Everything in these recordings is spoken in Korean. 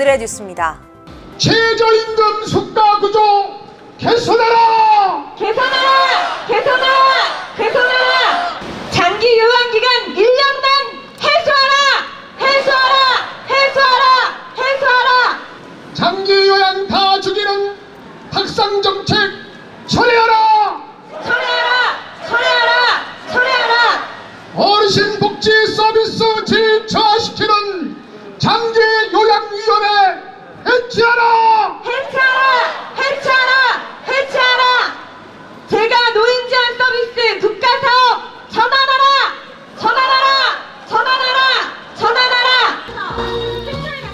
연설해 주십니다. 최저임금 수가 구조 개선하라! 개선하라! 개선하라! 개선하라! 장기 요양기간 1년간 해소하라! 해소하라! 해소하라! 해소하라! 장기 요양 다 죽이는 박상 정책 철회하라! 철회하라! 철회하라! 철회하라! 어르신 복지 서비스 질 저하시키는 장기 요양위원회 해체하라! 해체하라! 해체하라! 해체하라! 제가 노인 제한 서비스 국가사업 전환하라! 전환하라! 전환하라! 전환하라!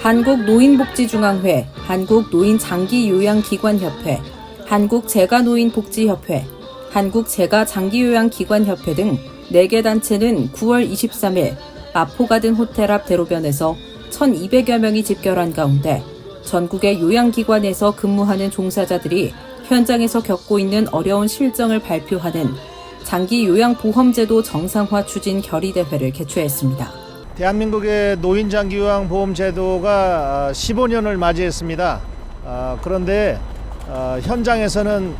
한국노인복지중앙회, 한국노인장기요양기관협회, 한국재가노인복지협회, 한국재가장기요양기관협회 등 4개 단체는 9월 23일 마포가든 호텔 앞 대로변에서 1,200여 명이 집결한 가운데 전국의 요양기관에서 근무하는 종사자들이 현장에서 겪고 있는 어려운 실정을 발표하는 장기요양보험제도 정상화 추진 결의대회를 개최했습니다. 대한민국의 노인장기요양보험제도가 15년을 맞이했습니다. 그런데 현장에서는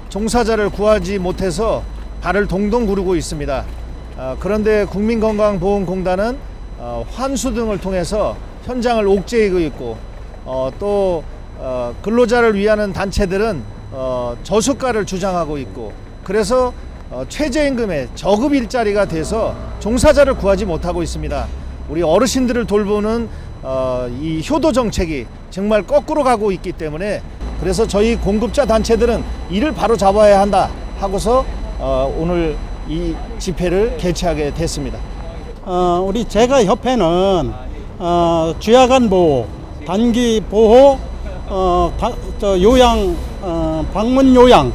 종사자를 구하지 못해서 발을 동동 구르고 있습니다. 그런데 국민건강보험공단은 환수 등을 통해서 현장을 옥죄이고 있고 또 근로자를 위하는 단체들은 저수가를 주장하고 있고 그래서 최저임금의 저급 일자리가 돼서 종사자를 구하지 못하고 있습니다. 우리 어르신들을 돌보는 이 효도 정책이 정말 거꾸로 가고 있기 때문에 그래서 저희 공급자 단체들은 이를 바로 잡아야 한다 하고서 오늘 이 집회를 개최하게 됐습니다. 우리 재가협회는 주야간 보호, 단기 보호, 요양, 방문 요양,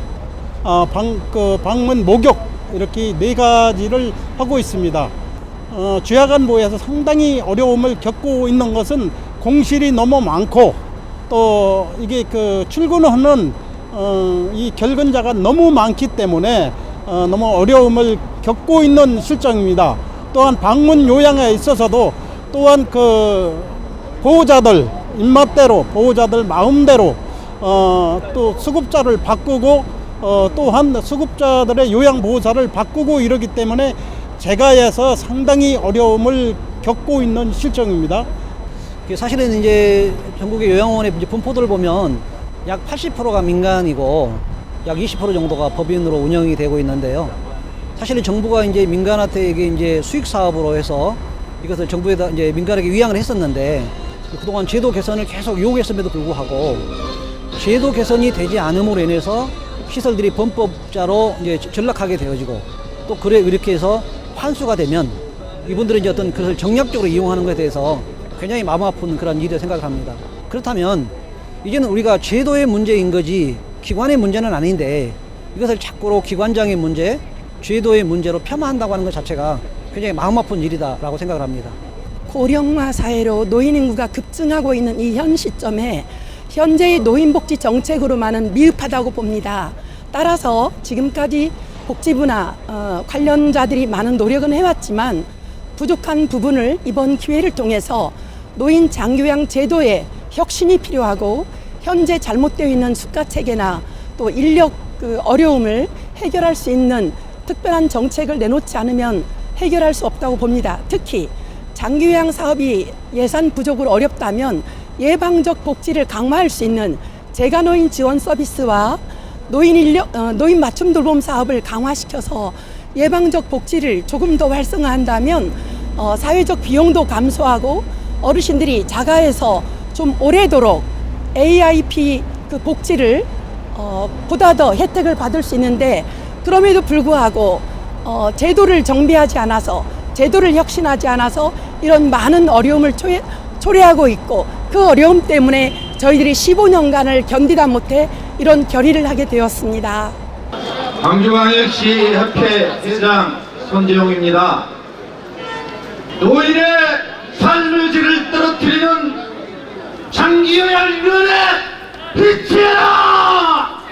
방문 목욕 이렇게 4가지를 하고 있습니다. 주야간 보호에서 상당히 어려움을 겪고 있는 것은 공실이 너무 많고 또 이게 출근하는 이 결근자가 너무 많기 때문에 너무 어려움을 겪고 있는 실정입니다. 또한 방문 요양에 있어서도 또한 보호자들 입맛대로 보호자들 마음대로 또 수급자를 바꾸고 또한 수급자들의 요양보호사를 바꾸고 이러기 때문에 재가에서 상당히 어려움을 겪고 있는 실정입니다. 사실은 이제 전국의 요양원의 분포도를 보면 약 80%가 민간이고 약 20% 정도가 법인으로 운영이 되고 있는데요. 사실은 정부가 이제 민간한테 이제 수익 사업으로 해서 이것을 정부에다 이제 민간에게 위양을 했었는데 그동안 제도 개선을 계속 요구했음에도 불구하고 제도 개선이 되지 않음으로 인해서 시설들이 범법자로 이제 전락하게 되어지고 또 이렇게 해서 환수가 되면 이분들은 이제 어떤 그것을 정략적으로 이용하는 것에 대해서 굉장히 마음 아픈 그런 일이라고 생각을 합니다. 그렇다면 이제는 우리가 제도의 문제인 거지 기관의 문제는 아닌데 이것을 자꾸로 기관장의 문제, 제도의 문제로 폄하한다고 하는 것 자체가 굉장히 마음 아픈 일이다라고 생각을 합니다. 고령화 사회로 노인 인구가 급증하고 있는 이 현 시점에 현재의 노인복지 정책으로만은 미흡하다고 봅니다. 따라서 지금까지 복지부나 관련자들이 많은 노력은 해왔지만 부족한 부분을 이번 기회를 통해서 노인 장기요양 제도에 혁신이 필요하고 현재 잘못되어 있는 수가 체계나 또 인력 어려움을 해결할 수 있는 특별한 정책을 내놓지 않으면 해결할 수 없다고 봅니다. 특히 장기요양 사업이 예산 부족으로 어렵다면 예방적 복지를 강화할 수 있는 재가노인 지원 서비스와 노인 맞춤 돌봄 사업을 강화시켜서 예방적 복지를 조금 더 활성화한다면 사회적 비용도 감소하고 어르신들이 자가에서 좀 오래도록 AIP 복지를 보다 더 혜택을 받을 수 있는데 그럼에도 불구하고 제도를 정비하지 않아서 제도를 혁신하지 않아서 이런 많은 어려움을 초래하고 있고 그 어려움 때문에 저희들이 15년간을 견디다 못해 이런 결의를 하게 되었습니다. 광주광역시 협회 회장 손재용입니다. 노인의 삶의질을 떨어뜨리는 장기요양위원회 해체하라!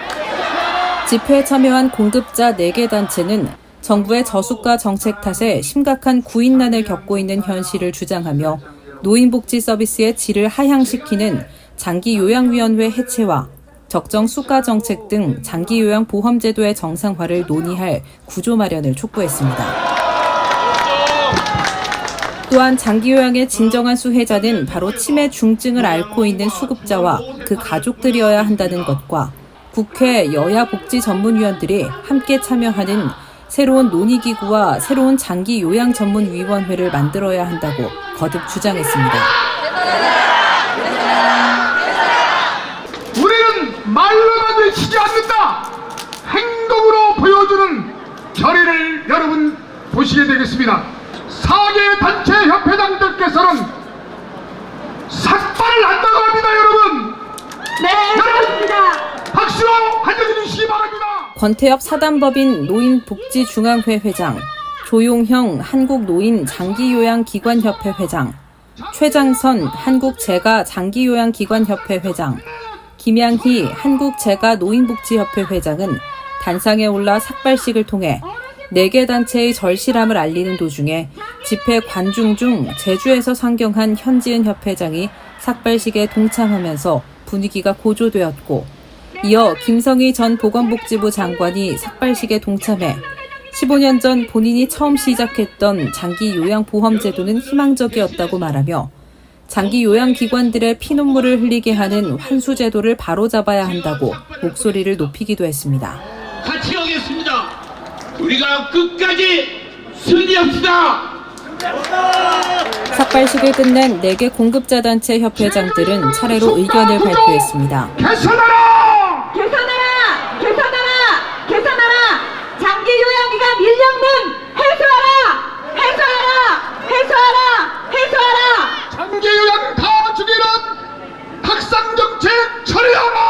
집회에 참여한 공급자 4개 단체는 정부의 저수가 정책 탓에 심각한 구인난을 겪고 있는 현실을 주장하며 노인복지 서비스의 질을 하향시키는 장기요양위원회 해체와 적정 수가 정책 등 장기요양 보험제도의 정상화를 논의할 구조 마련을 촉구했습니다. 또한 장기요양의 진정한 수혜자는 바로 치매 중증을 앓고 있는 수급자와 그 가족들이어야 한다는 것과 국회 여야 복지 전문위원들이 함께 참여하는 새로운 논의기구와 새로운 장기요양전문위원회를 만들어야 한다고 거듭 주장했습니다. 우리는 말로만 외치지 않는다. 행동으로 보여주는 결의를 여러분 보시게 되겠습니다. 4개 단체 협회장들께서는 삭발을 한다고 합니다, 여러분. 네, 그렇습니다. 박수로 환영해 주시기 바랍니다. 권태엽 사단법인 노인복지중앙회 회장, 조용형 한국노인장기요양기관협회 회장, 최장선 한국재가장기요양기관협회 회장, 김양희 한국재가노인복지협회 회장은 단상에 올라 삭발식을 통해 4개 단체의 절실함을 알리는 도중에 집회 관중 중 제주에서 상경한 현지은 협회장이 삭발식에 동참하면서 분위기가 고조되었고, 이어 김성희 전 보건복지부 장관이 삭발식에 동참해 15년 전 본인이 처음 시작했던 장기요양보험제도는 희망적이었다고 말하며 장기요양기관들의 피눈물을 흘리게 하는 환수제도를 바로잡아야 한다고 목소리를 높이기도 했습니다. 같이 하겠습니다. 우리가 끝까지 승리합시다. 삭발식을 끝낸 4개 공급자 단체 협회장들은 차례로 의견을 발표했습니다. 개선하라! 개선하라! 개선하라! 개선하라! 장기요양기관 인력문 해소하라! 해소하라! 해소하라! 해소하라! 장기요양 다 죽이는 학상정책 처리하라!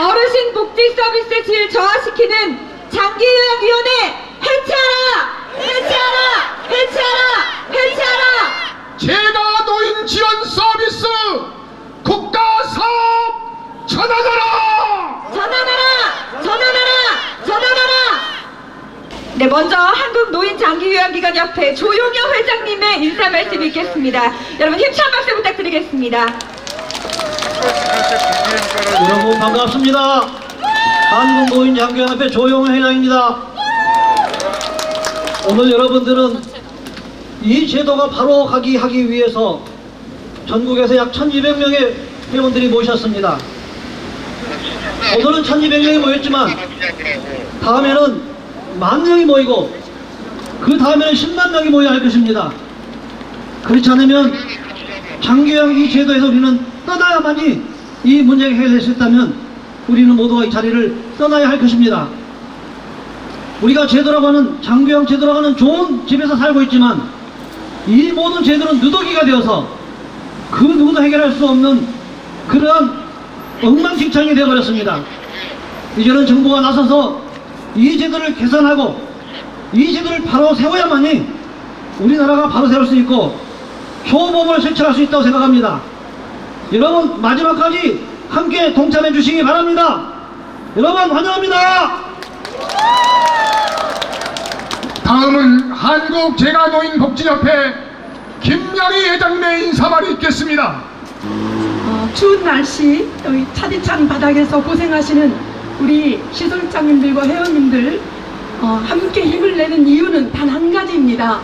어르신 복지 서비스 질 저하시키는 장기요양위원회 해체하라! 해체하라! 해체하라! 해체하라! 제가 노인 지원 서비스 국가 사업 전환하라! 전환하라! 전환하라! 전환하라! 네, 먼저 한국노인장기요양기관협회 조용영 회장님의 인사 말씀 있겠습니다. 여러분 힘찬 박수 부탁드리겠습니다. 여러분 반갑습니다. 한국노인장기요양협회 조용현 회장입니다. 오늘 여러분들은 이 제도가 바로 하기 위해서 전국에서 약 1200명의 회원들이 모셨습니다. 오늘은 1200명이 모였지만 다음에는 10,000명이 모이고 그 다음에는 10만 명이 모여야 할 것입니다. 그렇지 않으면 장기요양 이 제도에서 우리는 떠나야만이 이 문제가 해결될 수 있다면 우리는 모두가 이 자리를 떠나야 할 것입니다. 우리가 제도라고 하는 장기요양 제도라고 하는 좋은 집에서 살고 있지만 이 모든 제도는 누더기가 되어서 그 누구도 해결할 수 없는 그러한 엉망진창이 되어버렸습니다. 이제는 정부가 나서서 이 제도를 개선하고 이 제도를 바로 세워야만이 우리나라가 바로 세울 수 있고 효범을 실천할 수 있다고 생각합니다. 여러분 마지막까지 함께 동참해 주시기 바랍니다. 여러분 환영합니다. 다음은 한국재가노인복지협회 김양희 회장님의 인사말이 있겠습니다. 추운 날씨 여기 차디찬 바닥에서 고생하시는 우리 시설장님들과 회원님들 함께 힘을 내는 이유는 단 한 가지입니다.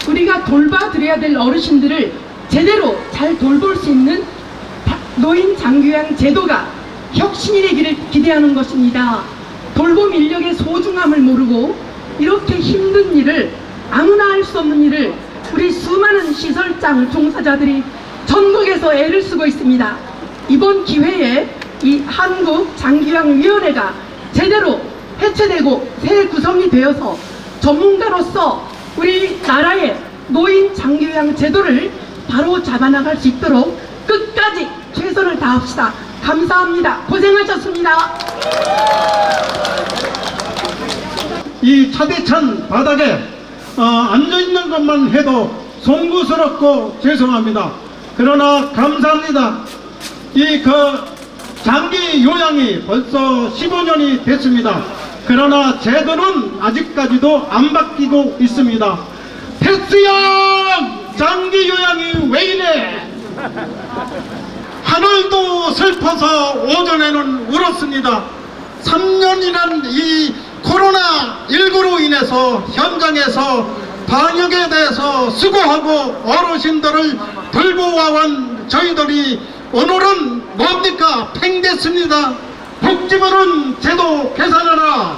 우리가 돌봐드려야 될 어르신들을 제대로 잘 돌볼 수 있는 노인 장기요양 제도가 혁신이 되기를 기대하는 것입니다. 돌봄 인력의 소중함을 모르고 이렇게 힘든 일을, 아무나 할 수 없는 일을 우리 수많은 시설장 종사자들이 전국에서 애를 쓰고 있습니다. 이번 기회에 이 한국장기요양위원회가 제대로 해체되고 새 구성이 되어서 전문가로서 우리나라의 노인 장기요양 제도를 바로 잡아나갈 수 있도록 끝까지 최선을 다합시다. 감사합니다. 고생하셨습니다. 이 차디찬 바닥에 앉아있는 것만 해도 송구스럽고 죄송합니다. 그러나 감사합니다. 이 장기 요양이 벌써 15년이 됐습니다. 그러나 제도는 아직까지도 안 바뀌고 있습니다. 패스형 장기 요양이 왜 이래? 하늘도 슬퍼서 오전에는 울었습니다. 3년이란 이 코로나19로 인해서 현장에서 방역에 대해서 수고하고 어르신들을 돌보아온 저희들이 오늘은 뭡니까? 팽됐습니다. 복지부는 제도 개선하라.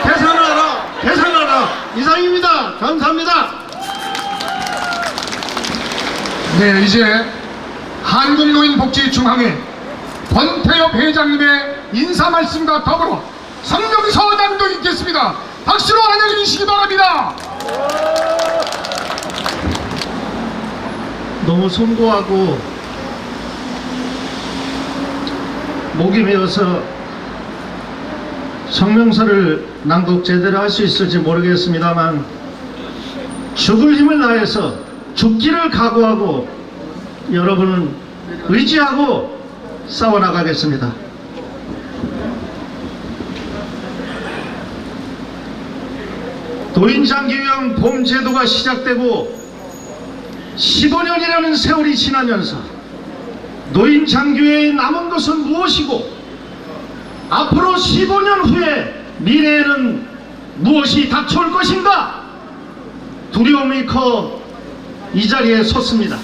개선하라. 개선하라. 이상입니다. 감사합니다. 네, 이제 한국노인복지중앙회 권태엽 회장님의 인사 말씀과 더불어 성명서 낭독 있겠습니다. 박수로 환영해 주시기 바랍니다. 너무 송구하고 목이 메어서 성명서를 낭독 제대로 할 수 있을지 모르겠습니다만 죽을 힘을 다해서 죽기를 각오하고 여러분은 의지하고 싸워나가겠습니다. 노인장기요양 보험제도가 시작되고 15년이라는 세월이 지나면서 노인장기요양에 남은 것은 무엇이고 앞으로 15년 후에 미래에는 무엇이 닥쳐올 것인가 두려움이 커 이 자리에 섰습니다.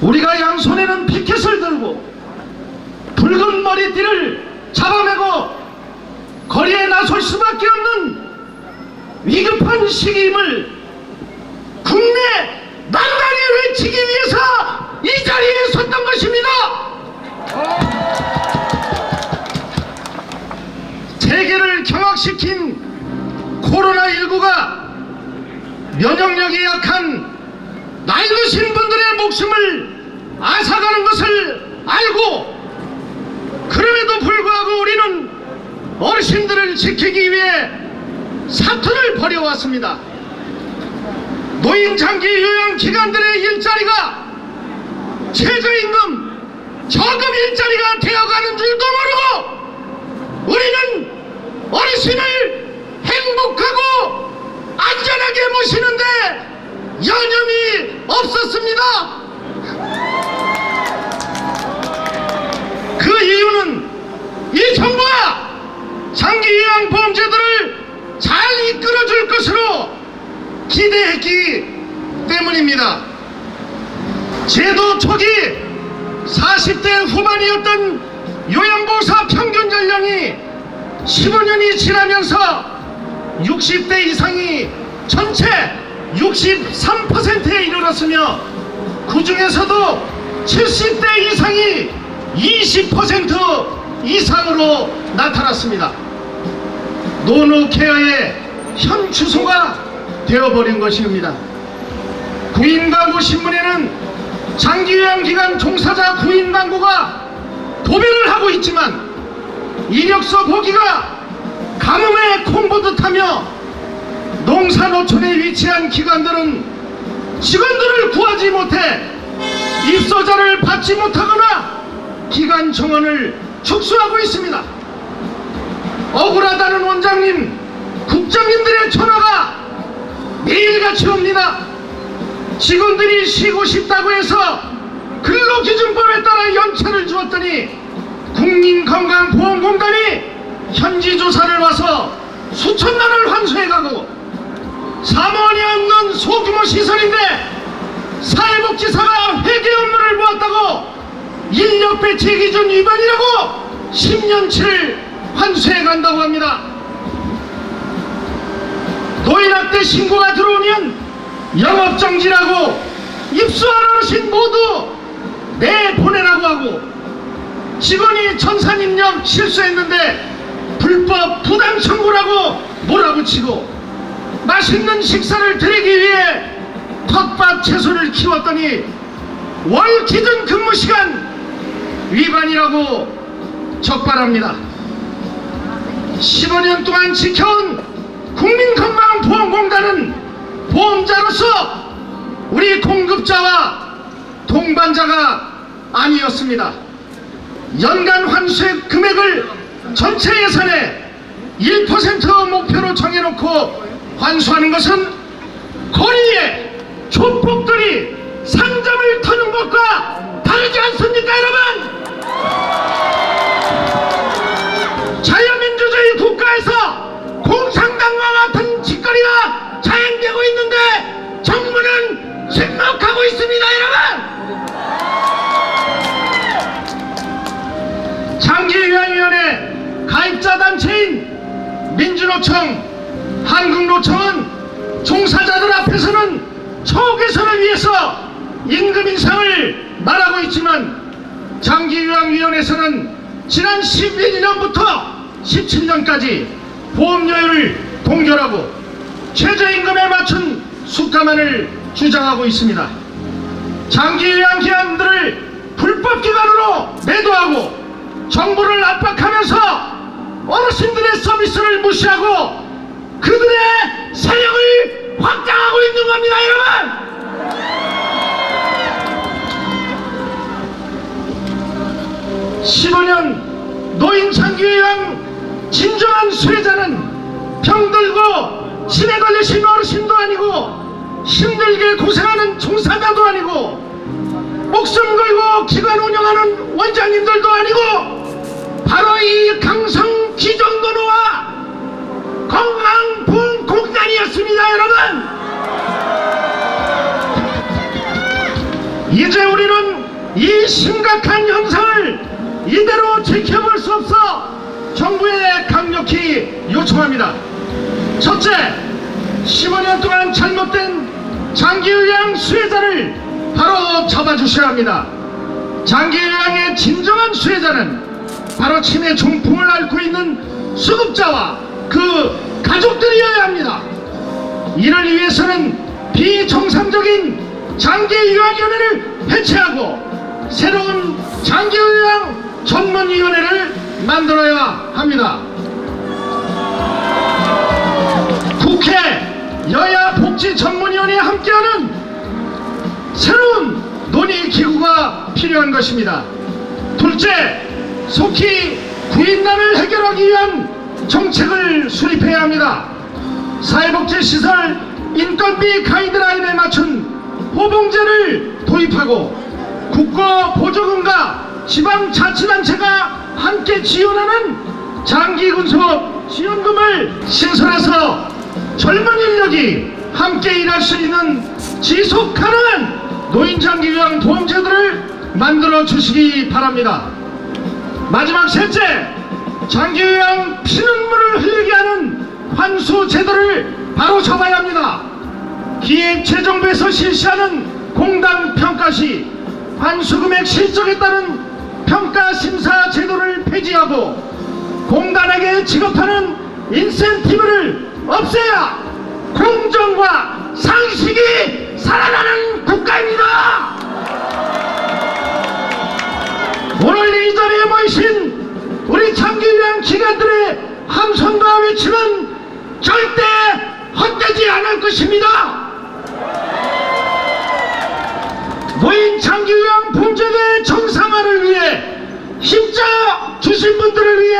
우리가 양손에는 피켓을 들고 붉은 머리띠를 잡아매고 거리에 나설 수밖에 없는 위급한 시기임을 국내 나라에 외치기 위해서 이 자리에 섰던 것입니다. 세계를 경악시킨 코로나19가 면역력이 약한 나이 드신 분들의 목숨을 앗아가는 것을 알고 그럼에도 불구하고 우리는 어르신들을 지키기 위해 사투를 벌여왔습니다. 노인 장기 요양 기관들의 일자리가 최저임금 저급 일자리가 되어가는 줄도 모르고 우리는 어르신을 행복하고 안전하게 모시는데 여념이 없었습니다. 그 이유는 이 정부가 장기요양보험제도를 잘 이끌어줄 것으로 기대했기 때문입니다. 제도 초기 40대 후반이었던 요양보호사 평균 연령이 15년이 지나면서 60대 이상이 전체 63%에 이르렀으며 그 중에서도 70대 이상이 20% 이상으로 나타났습니다. 노노케어의 현 주소가 되어버린 것입니다. 구인광고 신문에는 장기요양기관 종사자 구인광고가 도배를 하고 있지만 이력서 보기가 가뭄에 콩보듯하며 농사노촌에 위치한 기관들은 직원들을 구하지 못해 입소자를 받지 못하거나 기관 정원을 축소하고 있습니다. 억울하다는 원장님, 국장님들의 전화가 매일같이 옵니다. 직원들이 쉬고 싶다고 해서 근로기준법에 따라 연차를 주었더니 국민건강보험공단이 현지조사를 와서 수천만을 환수해가고 사무원이 없는 소규모 시설인데 사회복지사가 회계 업무를 보았다고 인력 배치 기준 위반이라고 10년치를 환수해간다고 합니다. 노인학대 신고가 들어오면 영업정지라고 입수한 어르신 모두 내보내라고 하고 직원이 전산입력 실수했는데 불법 부당 청구라고 몰아붙이고 맛있는 식사를 드리기 위해 텃밭 채소를 키웠더니 월 기준 근무시간 위반이라고 적발합니다. 15년 동안 지켜온 국민건강보험공단은 보험자로서 우리 공급자와 동반자가 아니었습니다. 연간 환수액 금액을 전체 예산의 1% 목표로 정해놓고 환수하는 것은 거리에 조폭들이 상점을 터는 것과 다르지 않습니까, 여러분? 자유민주주의 국가에서 공산당과 같은 짓거리가 자행되고 있는데 정부는 침묵하고 있습니다, 여러분! 장기요양위원회 가입자 단체인 민주노총, 한국노총은 종사자들 앞에서는 초개선을 위해서 임금 인상을 말하고 있지만 장기요양위원회에서는 지난 11년부터 17년까지 보험료율을 동결하고 최저임금에 맞춘 수가만을 주장하고 있습니다. 장기요양기관들을 불법기관으로 매도하고 정부를 압박하면서 어르신들의 서비스를 무시하고 그들의 세력을 확장하고 있는 겁니다, 여러분! 15년 노인 장기요양 진정한 수혜자는 병들고 치매 걸리신 어르신도 아니고 힘들게 고생하는 종사자도 아니고 목숨 걸고 기관 운영하는 원장님들도 아니고 바로 이 강성 기정노노와 건강보험공단이었습니다, 여러분! 이제 우리는 이 심각한 현상을 이대로 지켜볼 수 없어 정부에 강력히 요청합니다. 첫째, 15년 동안 잘못된 장기요양 수혜자를 바로 잡아주셔야 합니다. 장기요양의 진정한 수혜자는 바로 치매 중풍을 앓고 있는 수급자와 그 가족들이어야 합니다. 이를 위해서는 비정상적인 장기요양위원회를 해체하고 새로운 장기요양 전문위원회를 만들어야 합니다. 국회 여야 복지전문위원회와 함께하는 새로운 논의기구가 필요한 것입니다. 둘째, 속히 구인난을 해결하기 위한 정책을 수립해야 합니다. 사회복지시설 인건비 가이드라인에 맞춘 호봉제를 도입하고 국고 보조금과 지방자치단체가 함께 지원하는 장기근속 지원금을 신설해서 젊은 인력이 함께 일할 수 있는 지속 가능한 노인장기요양 보험제도를 만들어 주시기 바랍니다. 마지막 셋째, 장기요양 피눈물을 흘리게 하는 환수 제도를 바로 잡아야 합니다. 기획재정부에서 실시하는 공단 평가 시 환수금액 실적에 따른 평가 심사 제도를 폐지하고 공단에게 지급하는 인센티브를 없애야 공정과 상식이 살아나는 국가입니다. 오늘 이 자리에 모이신 우리 장기요양 기관들의 함성과 외침은 절대 헛되지 않을 것입니다. 노인 장기요양 보험제도의 정상화를 위해 힘써 주신 분들을 위해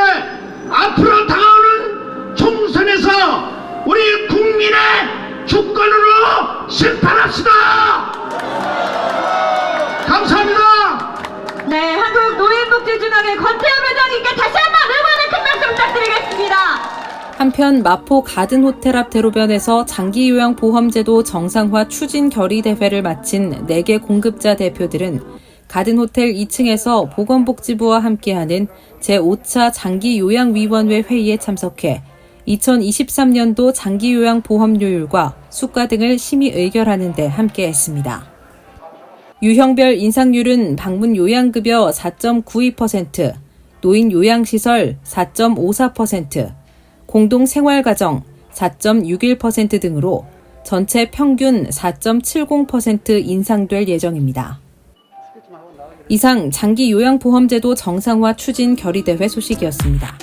앞으로 다가오는 총선에서 우리 국민의 주권으로 심판합시다. 감사합니다. 네, 한국노인복지진흥회 권태현 회장님께 다시 한번 응원의 큰 박수 부탁드리겠습니다. 한편 마포 가든호텔 앞 대로변에서 장기요양 보험제도 정상화 추진 결의 대회를 마친 4개 공급자 대표들은 가든호텔 2층에서 보건복지부와 함께하는 제5차 장기요양위원회 회의에 참석해 2023년도 장기요양 보험료율과 수가 등을 심의 의결하는 데 함께했습니다. 유형별 인상률은 방문 요양급여 4.92%, 노인 요양시설 4.54%, 공동생활가정 4.61% 등으로 전체 평균 4.70% 인상될 예정입니다. 이상 장기요양보험제도 정상화 추진 결의대회 소식이었습니다.